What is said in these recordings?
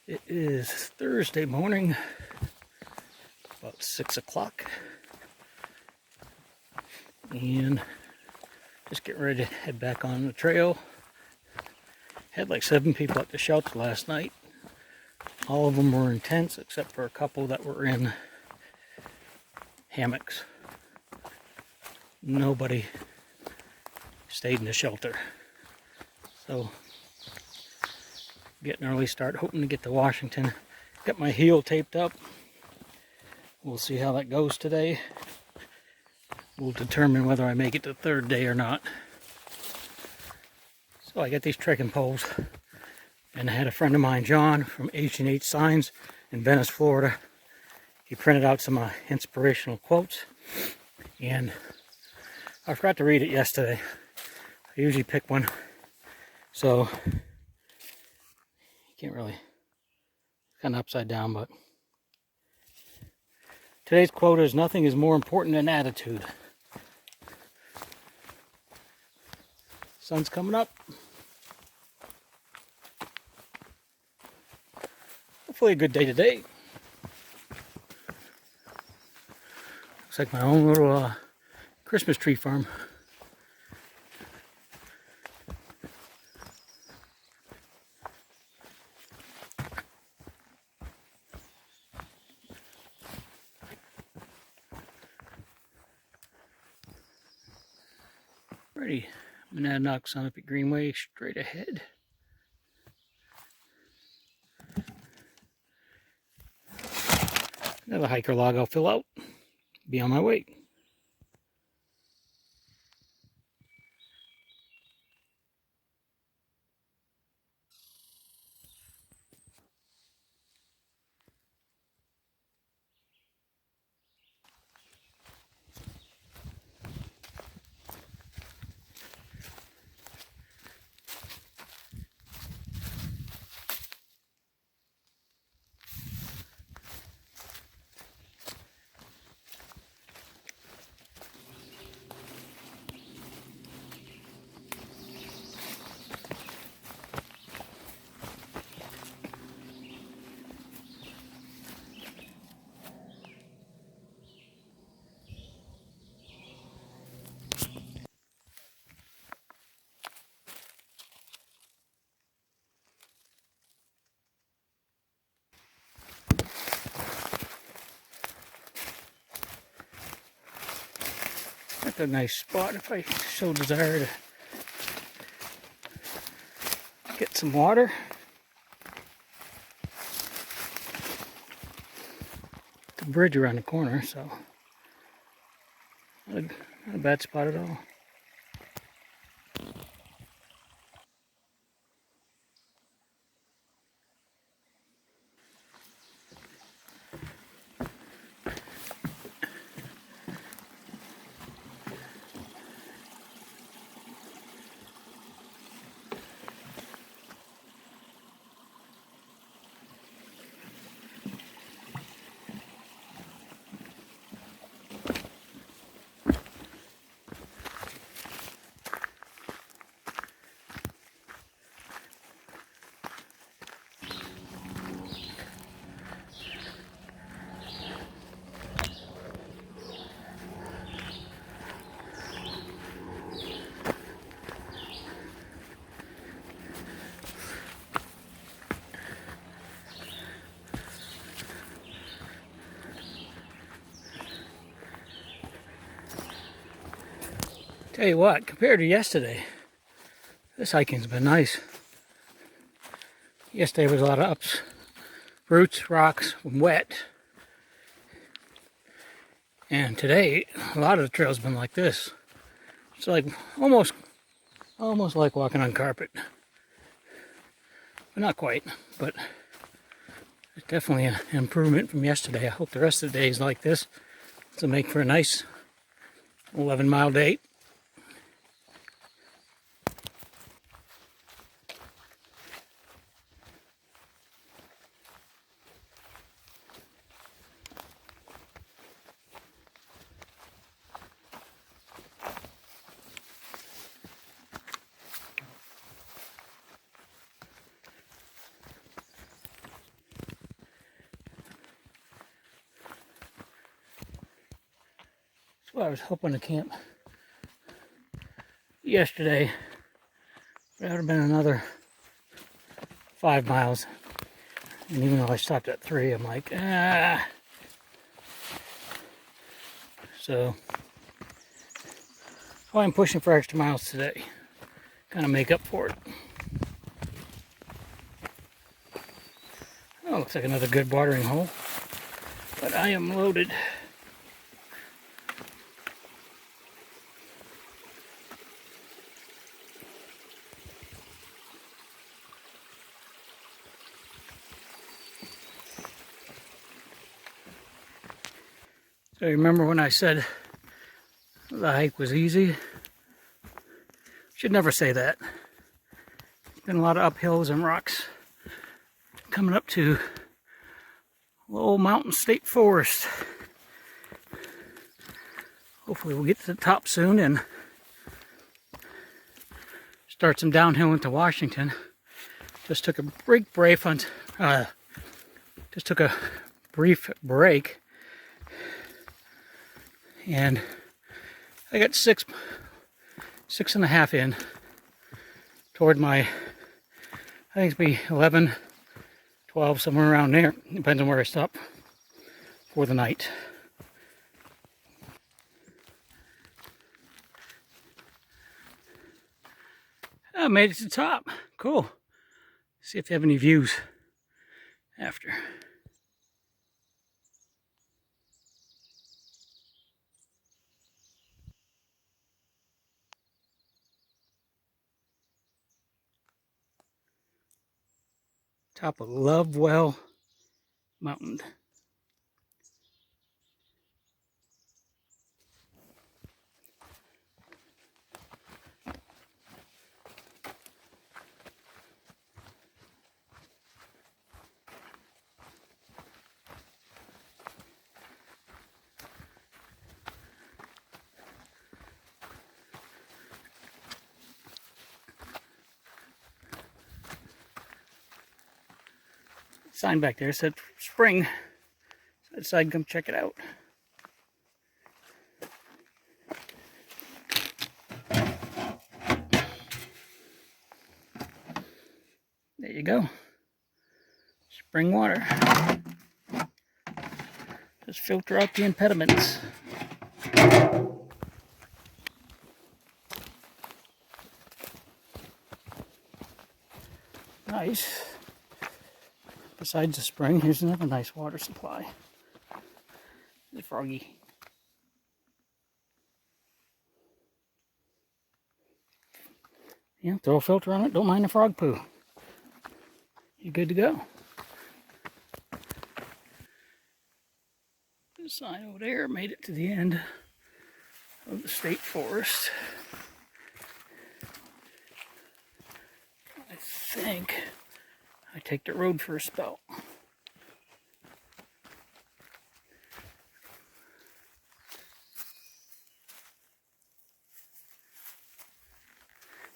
It is Thursday morning, about 6 o'clock, and just getting ready to head back on the trail. Had like 7 people at the shelter last night. All of them were in tents except for a couple that were in hammocks. Nobody stayed in the shelter. So, getting an early start, hoping to get to Washington. Got my heel taped up. We'll see how that goes today. We'll determine whether I make it the 3rd day or not. So I got these trekking poles, and I had a friend of mine, John, from H&H Signs in Venice, Florida. He printed out some inspirational quotes, and I forgot to read it yesterday. I usually pick one, so you can't really, kind of upside down, but today's quote is, "Nothing is more important than attitude." Sun's coming up. Hopefully a good day today. Looks like my own little Christmas tree farm. Ready. Monadnock's on up at Greenway, straight ahead. Another hiker log I'll fill out. Be on my way. That's a nice spot if I so desire to get some water. The bridge around the corner, so not a bad spot at all. Tell you what, compared to yesterday, this hiking's been nice. Yesterday was a lot of ups, roots, rocks, wet. And today, a lot of the trail's been like this. It's like almost like walking on carpet. But not quite, but it's definitely an improvement from yesterday. I hope the rest of the day is like this. This will make for a nice 11-mile day. So I was hoping to camp yesterday. That would have been another 5 miles. And even though I stopped at 3, I'm like, ah. So I'm pushing for extra miles today. Kind of make up for it. Oh, looks like another good watering hole. But I am loaded. So remember when I said the hike was easy? Should never say that. Been a lot of uphills and rocks. Coming up to Lowell Mountain State Forest. Hopefully we'll get to the top soon and start some downhill into Washington. Just took a brief break and I got 6.5 in toward my, I think it's be 11, 12, somewhere around there. Depends on where I stop for the night. I made it to the top. Cool. See if they have any views after. Top of Lovewell Mountain. Sign back there said spring. So I decided to come check it out. There you go. Spring water. Just filter out the impediments. Nice. Besides the spring, here's another nice water supply. The froggy. Yeah, throw a filter on it, don't mind the frog poo. You're good to go. The sign over there made it to the end of the state forest. I think I take the road for a spell.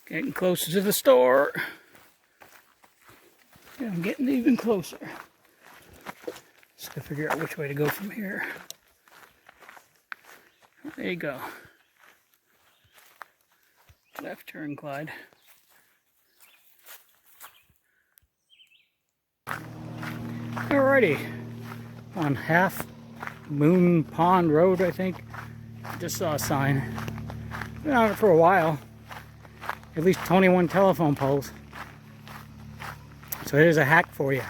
Getting closer to the store. Yeah, I'm getting even closer. Just to figure out which way to go from here. There you go. Left turn, Clyde. Alrighty. On Half Moon Pond Road, I think. Just saw a sign. Been on it for a while. At least 21 telephone poles. So here's a hack for you.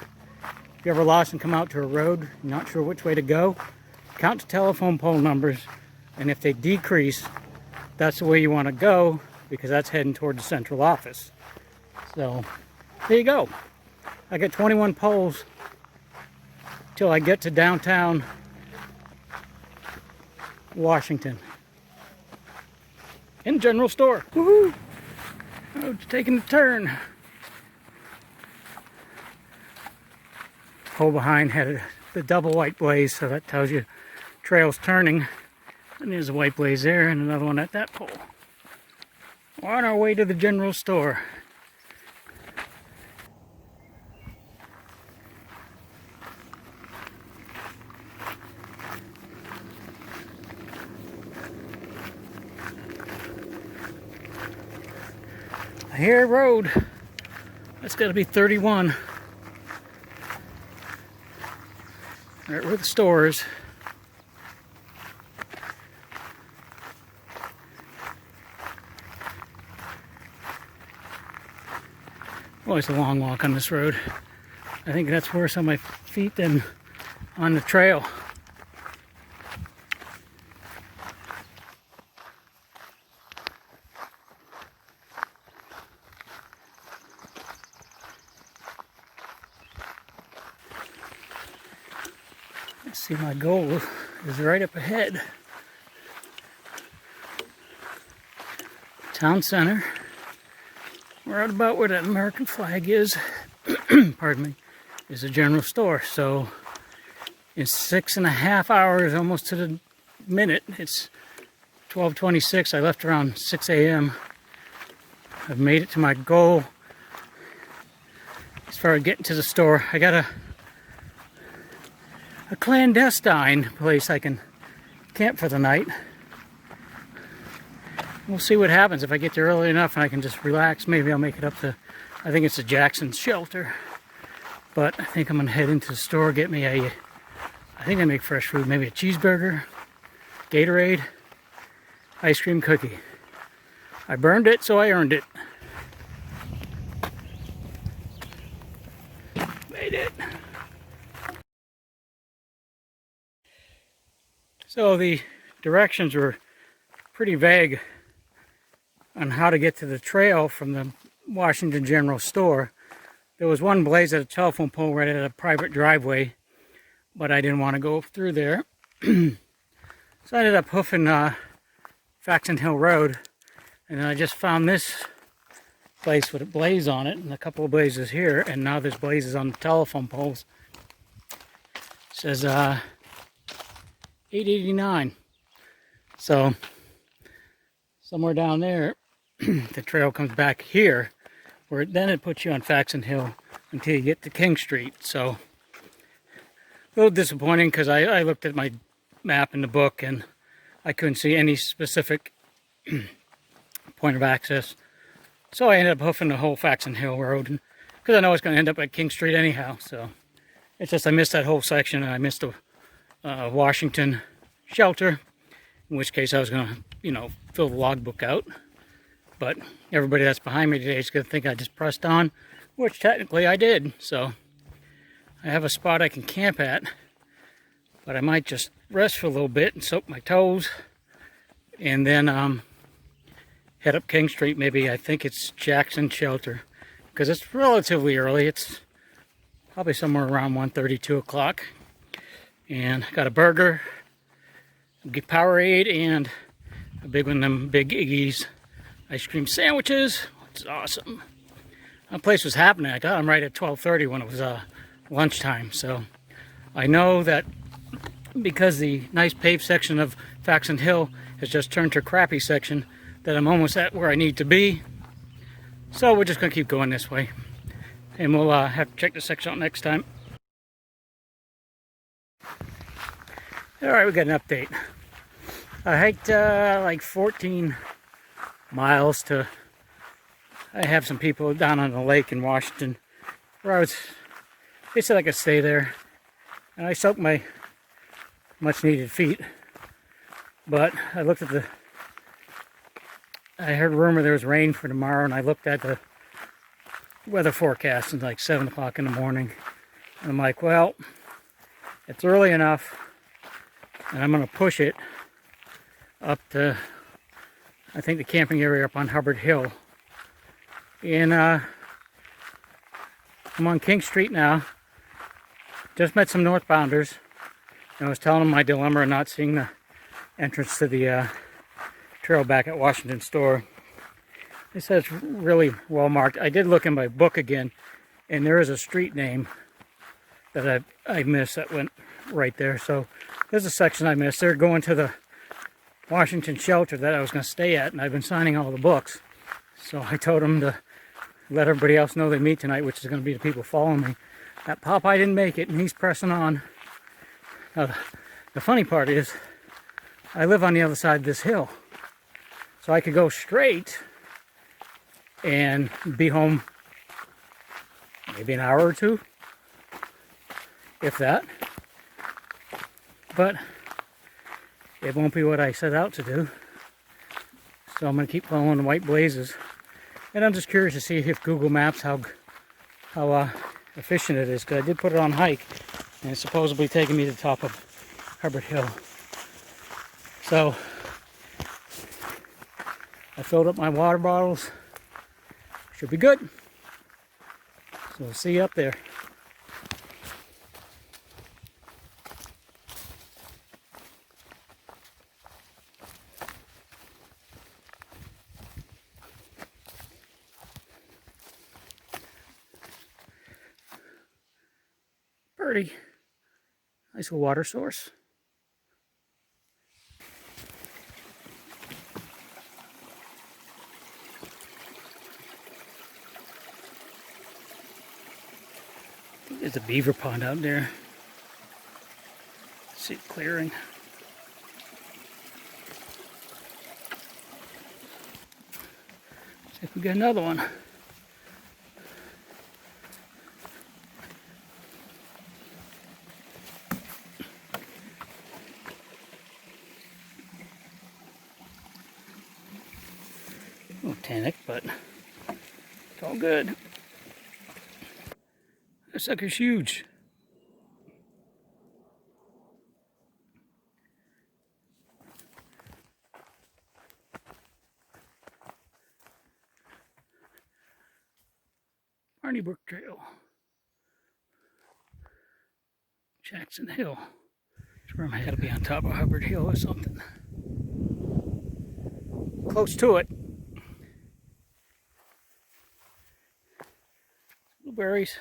If you're ever lost and come out to a road, not sure which way to go, count the telephone pole numbers, and if they decrease, that's the way you want to go, because that's heading toward the central office. So there you go. I got 21 poles till I get to downtown Washington. In the general store. Woohoo! Road's taking a turn. Pole behind had the double white blaze, so that tells you trail's turning. And there's a white blaze there and another one at that pole. We're on our way to the general store. here road. That's got to be 31. Right where the store is. Oh, it's a long walk on this road. I think that's worse on my feet than on the trail. Let's see, my goal is right up ahead. Town center. Right about where that American flag is, pardon me, is a general store. So in 6.5 hours, almost to the minute, it's 12:26. I left around 6 a.m. I've made it to my goal. As far as getting to the store, I got a clandestine place I can camp for the night. We'll see what happens. If I get there early enough and I can just relax, maybe I'll make it up to, I think it's the Jackson shelter. But I think I'm gonna head into the store, get me I think they make fresh food, maybe a cheeseburger, Gatorade, ice cream cookie. I burned it, so I earned it. Made it. So the directions were pretty vague on how to get to the trail from the Washington General Store. There was one blaze at a telephone pole right at a private driveway, but I didn't want to go through there. So I ended up hoofing Faxon Hill Road, and then I just found this place with a blaze on it, and a couple of blazes here, and now there's blazes on the telephone poles. It says 889. So somewhere down there, the trail comes back here, where then it puts you on Faxon Hill until you get to King Street. So a little disappointing because I looked at my map in the book and I couldn't see any specific point of access. So I ended up hoofing the whole Faxon Hill Road because I know it's going to end up at King Street anyhow. So it's just I missed that whole section, and I missed the Washington shelter, in which case I was going to, fill the logbook out. But everybody that's behind me today is going to think I just pressed on, which technically I did. So I have a spot I can camp at, but I might just rest for a little bit and soak my toes, and then head up King Street. Maybe I think it's Jackson Shelter, because it's relatively early. It's probably somewhere around 1:30, 2 o'clock. And I got a burger, a Powerade, and a big one of them Big Iggy's ice cream sandwiches, which is awesome. That place was happening. I got them right at 12:30 when it was lunchtime. So I know that because the nice paved section of Faxon Hill has just turned to a crappy section, that I'm almost at where I need to be. So we're just going to keep going this way. And we'll have to check the section out next time. Alright, we got an update. I hiked like 14 miles to, I have some people down on the lake in Washington where they said I could stay there. And I soaked my much needed feet. But I looked at I heard a rumor there was rain for tomorrow, and I looked at the weather forecast, and it's like 7 o'clock in the morning. And I'm like, well, it's early enough, and I'm going to push it up to, I think, the camping area up on Hubbard Hill. And I'm on King Street now. Just met some northbounders, and I was telling them my dilemma of not seeing the entrance to the trail back at Washington Store. They said it's really well marked. I did look in my book again, and there is a street name that I missed that went right there. So there's a section I missed. They're going to the Washington shelter that I was going to stay at, and I've been signing all the books. So I told them to let everybody else know they meet tonight, which is going to be the people following me. That Popeye didn't make it, and he's pressing on. Now, the funny part is, I live on the other side of this hill. So I could go straight and be home maybe an hour or two, if that. But it won't be what I set out to do. So I'm going to keep following the white blazes. And I'm just curious to see if Google Maps, how efficient it is. Because I did put it on hike, and it's supposedly taking me to the top of Hubbard Hill. So I filled up my water bottles. Should be good. So we'll see you up there. Pretty nice water source. There's a beaver pond out there. Let's see it clearing. See if we got another one. A little tannic, but it's all good. That sucker's huge. Brook Trail. Jackson Hill. That's where I'm had to be on top of Hubbard Hill or something. Close to it. Blueberries.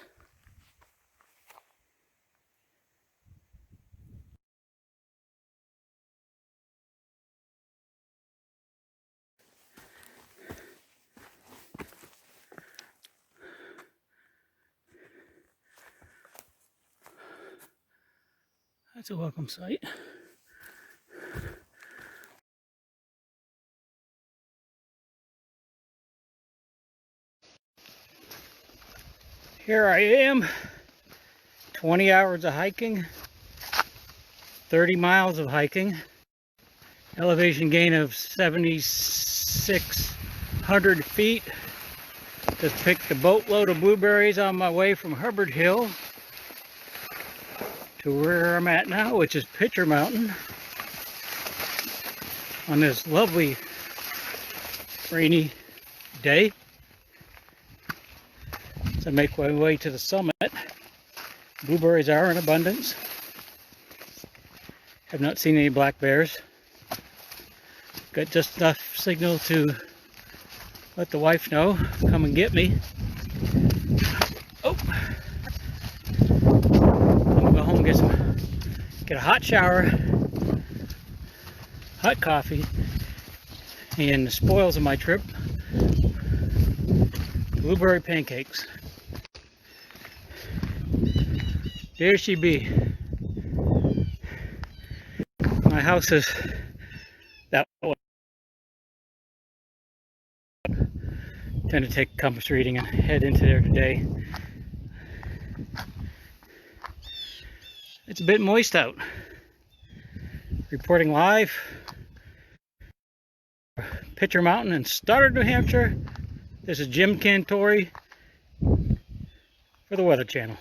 That's a welcome sight. Here I am, 20 hours of hiking, 30 miles of hiking, elevation gain of 7,600 feet. Just picked a boatload of blueberries on my way from Hubbard Hill to where I'm at now, which is Pitcher Mountain, on this lovely rainy day. As I make my way to the summit, blueberries are in abundance. Have not seen any black bears. Got just enough signal to let the wife know, come and get me. Oh, I'm gonna go home and get a hot shower, hot coffee, and the spoils of my trip, blueberry pancakes. There she be. My house is that way. Tend to take a compass reading and head into there today. It's a bit moist out. Reporting live, Pitcher Mountain in Stoddard, New Hampshire. This is Jim Cantori for the Weather Channel.